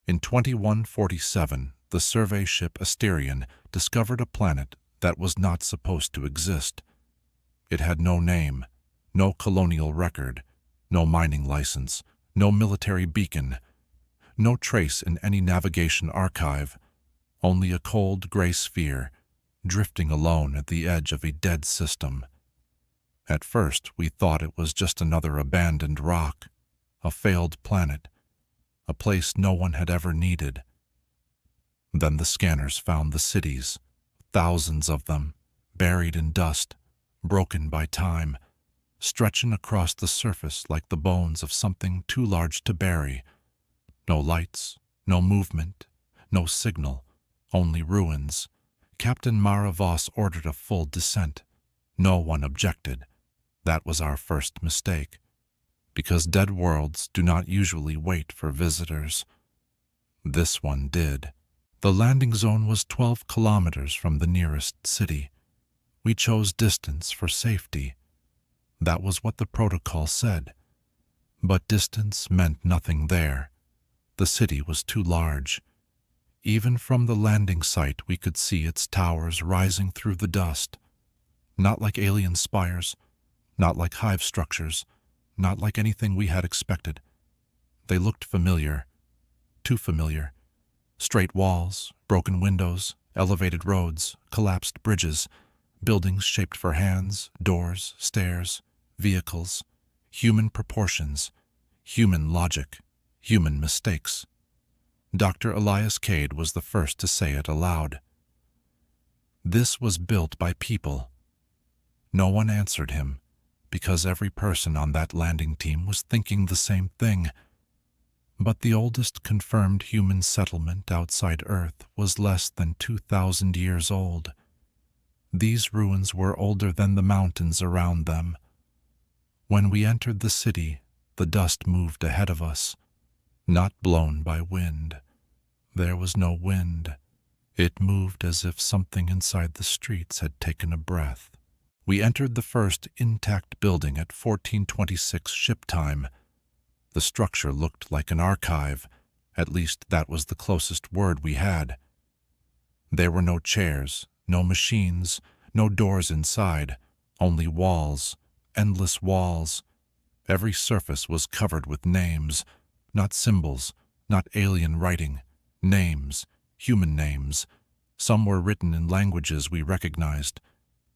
In 2147, the survey ship Asterion discovered a planet that was not supposed to exist. It had no name, no colonial record, no mining license, no military beacon, no trace in any navigation archive, only a cold gray sphere, drifting alone at the edge of a dead system. At first, we thought it was just another abandoned rock, a failed planet, a place no one had ever needed. Then the scanners found the cities, thousands of them, buried in dust, broken by time, stretching across the surface like the bones of something too large to bury. No lights, no movement, no signal, only ruins. Captain Mara Voss ordered a full descent. No one objected. That was our first mistake, because dead worlds do not usually wait for visitors. This one did. The landing zone was 12 kilometers from the nearest city. We chose distance for safety. That was what the protocol said. But distance meant nothing there. The city was too large. Even from the landing site, we could see its towers rising through the dust. Not like alien spires, not like hive structures, not like anything we had expected. They looked familiar, too familiar. Straight walls, broken windows, elevated roads, collapsed bridges, buildings shaped for hands, doors, stairs, vehicles, human proportions, human logic, human mistakes. Dr. Elias Cade was the first to say it aloud. This was built by people. No one answered him, because every person on that landing team was thinking the same thing. But the oldest confirmed human settlement outside Earth was less than 2,000 years old. These ruins were older than the mountains around them. When we entered the city, the dust moved ahead of us, not blown by wind. There was no wind. It moved as if something inside the streets had taken a breath. We entered the first intact building at 1426 ship time. The structure looked like an archive. At least that was the closest word we had. There were no chairs, no machines, no doors inside, only walls, endless walls. Every surface was covered with names, not symbols, not alien writing, names, human names. Some were written in languages we recognized: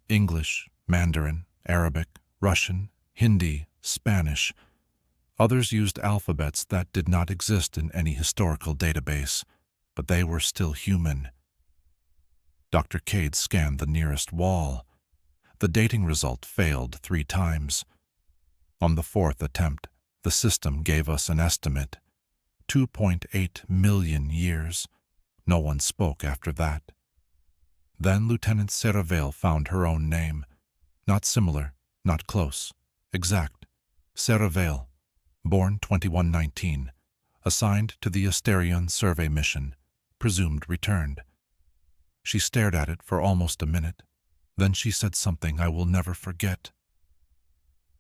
English, Mandarin, Arabic, Russian, Hindi, Spanish. Others used alphabets that did not exist in any historical database, but they were still human. Dr. Cade scanned the nearest wall. The dating result failed 3 times. On the 4th attempt, the system gave us an estimate: 2.8 million years. No one spoke after that. Then Lieutenant Serravail found her own name. Not similar, not close, exact. Serravail, born 2119, assigned to the Asterion survey mission, presumed returned. She stared at it for almost a minute. Then she said something I will never forget.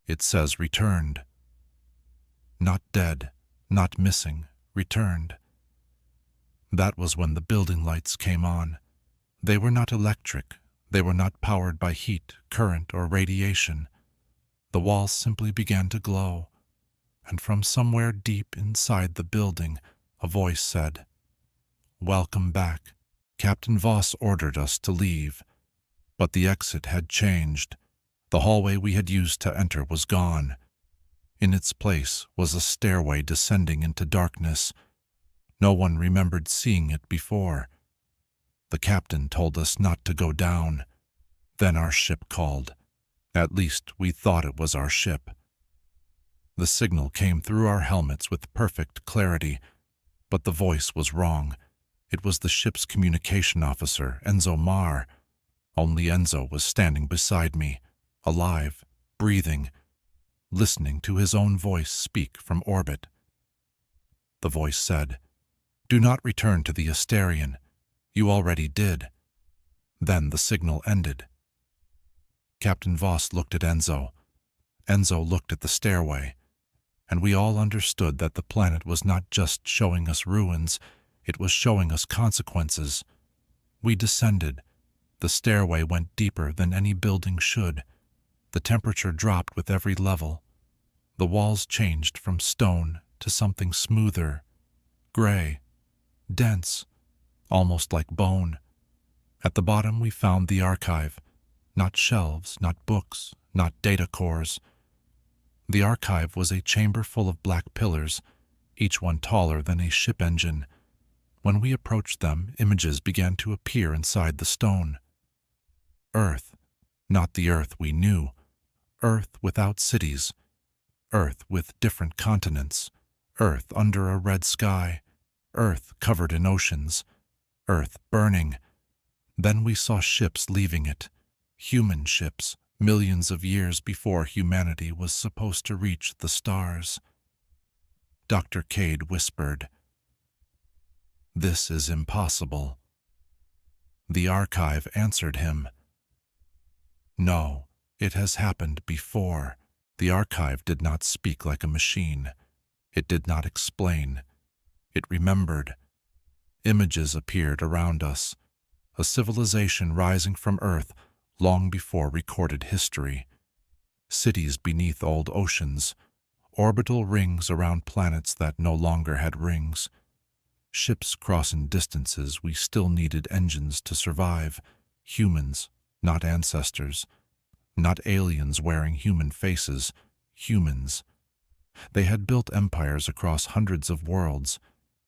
It says returned. Not dead, not missing, returned. That was when the building lights came on. They were not electric. They were not powered by heat, current, or radiation. The walls simply began to glow, and from somewhere deep inside the building, a voice said, "Welcome back." Captain Voss ordered us to leave, but the exit had changed. The hallway we had used to enter was gone. In its place was a stairway descending into darkness. No one remembered seeing it before. The captain told us not to go down. Then our ship called. At least we thought it was our ship. The signal came through our helmets with perfect clarity, but the voice was wrong. It was the ship's communication officer, Enzo Mar. Only Enzo was standing beside me, alive, breathing, listening to his own voice speak from orbit. The voice said, "Do not return to the Asterion. You already did." Then the signal ended. Captain Voss looked at Enzo. Enzo looked at the stairway, and we all understood that the planet was not just showing us ruins, It was showing us consequences. We descended. The stairway went deeper than any building should. The temperature dropped with every level. The walls changed from stone to something smoother, gray, dense, almost like bone. At the bottom we found the archive. Not shelves, not books, not data cores. The archive was a chamber full of black pillars, each one taller than a ship engine. When we approached them, images began to appear inside the stone. Earth, not the Earth we knew. Earth without cities. Earth with different continents. Earth under a red sky. Earth covered in oceans. Earth burning. Then we saw ships leaving it. Human ships, millions of years before humanity was supposed to reach the stars. Dr. Cade whispered, "This is impossible." The archive answered him, "No, it has happened before." The archive did not speak like a machine. It did not explain. It remembered. Images appeared around us, a civilization rising from Earth long before recorded history. Cities beneath old oceans, orbital rings around planets that no longer had rings. Ships crossing distances we still needed engines to survive. Humans, not ancestors. Not aliens wearing human faces. Humans. They had built empires across hundreds of worlds.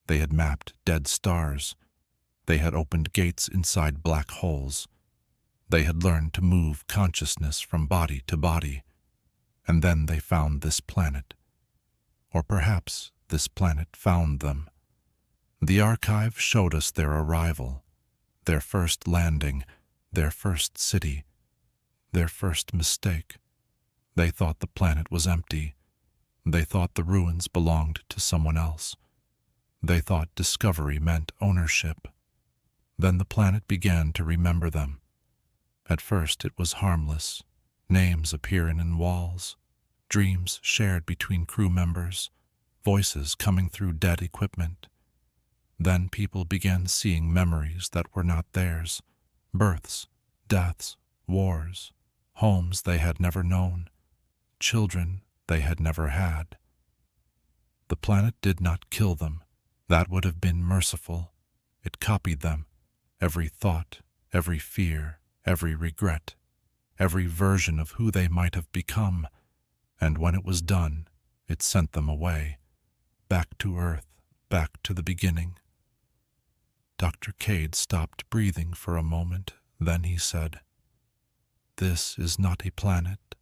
They had mapped dead stars. They had opened gates inside black holes. They had learned to move consciousness from body to body. And then they found this planet. Or perhaps this planet found them. The archive showed us their arrival, their first landing, their first city, their first mistake. They thought the planet was empty. They thought the ruins belonged to someone else. They thought discovery meant ownership. Then the planet began to remember them. At first it was harmless, names appearing in walls, dreams shared between crew members, voices coming through dead equipment. Then people began seeing memories that were not theirs, births, deaths, wars, homes they had never known, children they had never had. The planet did not kill them. That would have been merciful. It copied them, every thought, every fear, every regret, every version of who they might have become, and when it was done, it sent them away, back to Earth, back to the beginning. Dr. Cade stopped breathing for a moment, then he said, "This is not a planet."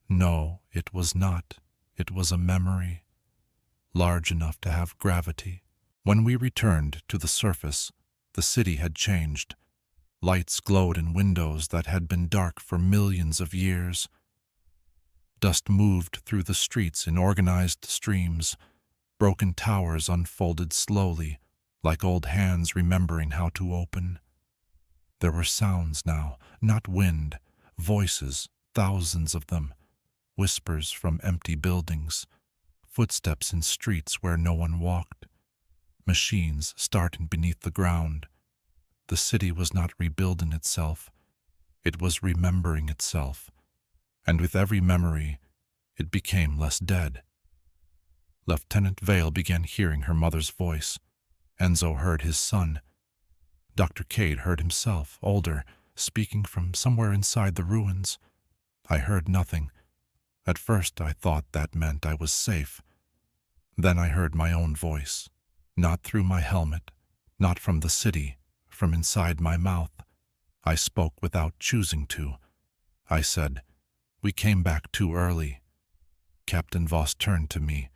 No, it was not. It was a memory, large enough to have gravity. When we returned to the surface, the city had changed. Lights glowed in windows that had been dark for millions of years. Dust moved through the streets in organized streams. Broken towers unfolded slowly, like old hands remembering how to open. There were sounds now, not wind, voices, thousands of them, whispers from empty buildings, footsteps in streets where no one walked, machines starting beneath the ground. The city was not rebuilding itself, it was remembering itself, and with every memory, it became less dead. Lieutenant Vale began hearing her mother's voice. Enzo heard his son. Dr. Cade heard himself, older, speaking from somewhere inside the ruins. I heard nothing. At first I thought that meant I was safe. Then I heard my own voice, not through my helmet, not from the city, from inside my mouth. I spoke without choosing to. I said, "We came back too early." Captain Voss turned to me.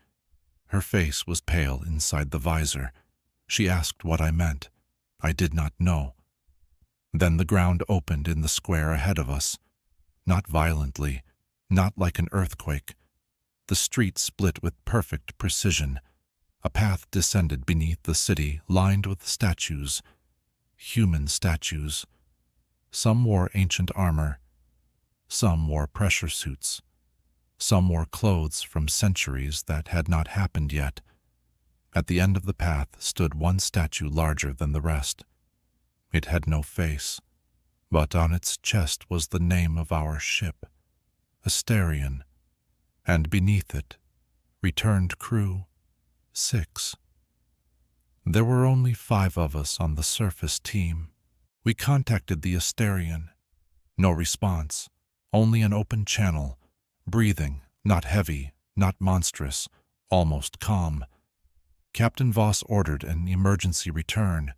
Her face was pale inside the visor. She asked what I meant. I did not know. Then the ground opened in the square ahead of us. Not violently, not like an earthquake. The street split with perfect precision. A path descended beneath the city, lined with statues. Human statues. Some wore ancient armor. Some wore pressure suits. Some wore clothes from centuries that had not happened yet. At the end of the path stood one statue larger than the rest. It had no face, but on its chest was the name of our ship, Asterion, and beneath it, returned crew 6. There were only 5 of us on the surface team. We contacted the Asterion. No response, only an open channel, breathing, not heavy, not monstrous, almost calm. Captain Voss ordered an emergency return.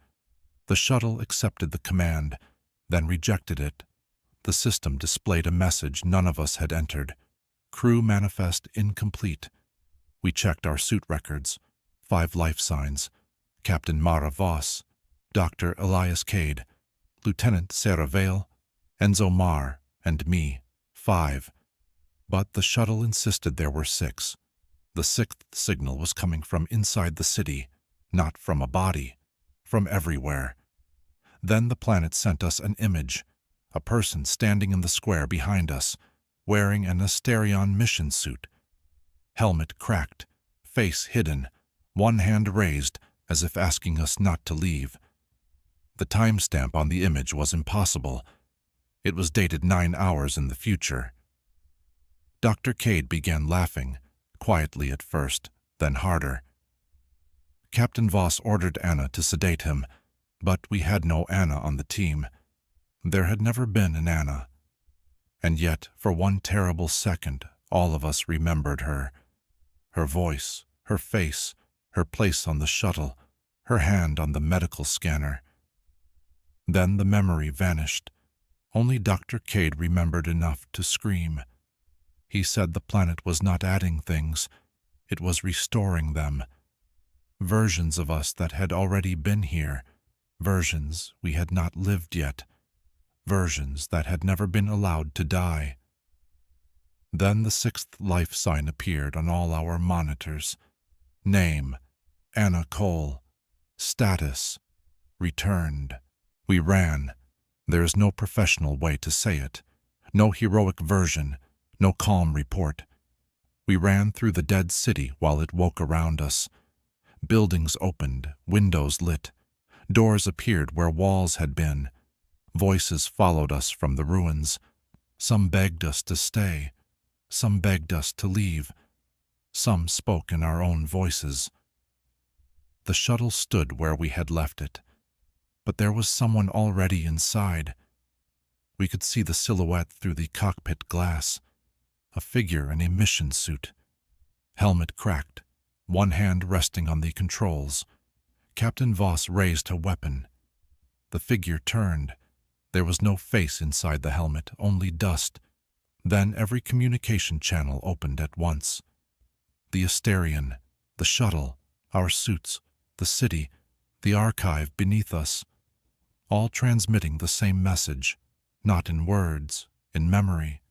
The shuttle accepted the command, then rejected it. The system displayed a message none of us had entered. Crew manifest incomplete. We checked our suit records. 5 life signs. Captain Mara Voss, Dr. Elias Cade, Lieutenant Sarah Vale, Enzo Marr, and me, 5. But the shuttle insisted there were 6. The 6th signal was coming from inside the city, not from a body, from everywhere. Then the planet sent us an image, a person standing in the square behind us, wearing an Asterion mission suit. Helmet cracked, face hidden, one hand raised as if asking us not to leave. The timestamp on the image was impossible. It was dated 9 hours in the future. Dr. Cade began laughing, quietly at first, then harder. Captain Voss ordered Anna to sedate him, but we had no Anna on the team. There had never been an Anna. And yet, for one terrible second, all of us remembered her. Her voice, her face, her place on the shuttle, her hand on the medical scanner. Then the memory vanished. Only Dr. Cade remembered enough to scream. He said the planet was not adding things, it was restoring them. Versions of us that had already been here, versions we had not lived yet, versions that had never been allowed to die. Then the 6th life sign appeared on all our monitors. Name, Anna Cole. Status, returned. We ran. There is no professional way to say it, no heroic version, no calm report. We ran through the dead city while it woke around us. Buildings opened, windows lit. Doors appeared where walls had been. Voices followed us from the ruins. Some begged us to stay. Some begged us to leave. Some spoke in our own voices. The shuttle stood where we had left it, but there was someone already inside. We could see the silhouette through the cockpit glass, a figure in a mission suit. Helmet cracked, one hand resting on the controls. Captain Voss raised a weapon. The figure turned. There was no face inside the helmet, only dust. Then every communication channel opened at once. The Asterion, the shuttle, our suits, the city, the archive beneath us, all transmitting the same message, not in words, in memory.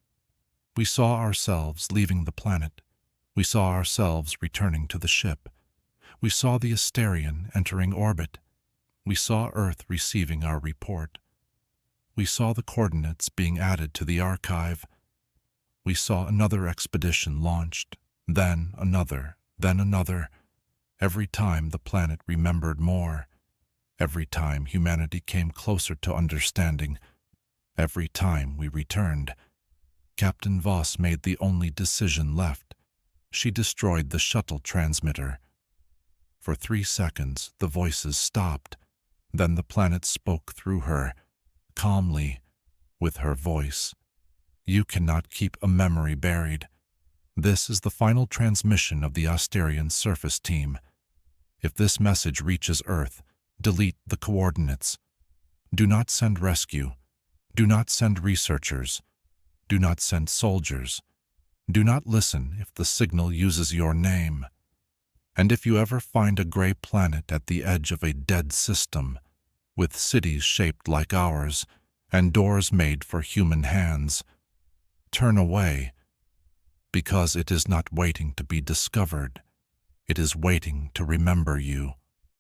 We saw ourselves leaving the planet. We saw ourselves returning to the ship. We saw the Asterion entering orbit. We saw Earth receiving our report. We saw the coordinates being added to the archive. We saw another expedition launched, then another, then another. Every time the planet remembered more. Every time humanity came closer to understanding. Every time we returned. Captain Voss made the only decision left. She destroyed the shuttle transmitter. For 3 seconds, the voices stopped. Then the planet spoke through her, calmly, with her voice. You cannot keep a memory buried. This is the final transmission of the Asterion surface team. If this message reaches Earth, delete the coordinates. Do not send rescue. Do not send researchers. Do not send soldiers. Do not listen if the signal uses your name. And if you ever find a gray planet at the edge of a dead system, with cities shaped like ours and doors made for human hands, turn away, because it is not waiting to be discovered. It is waiting to remember you.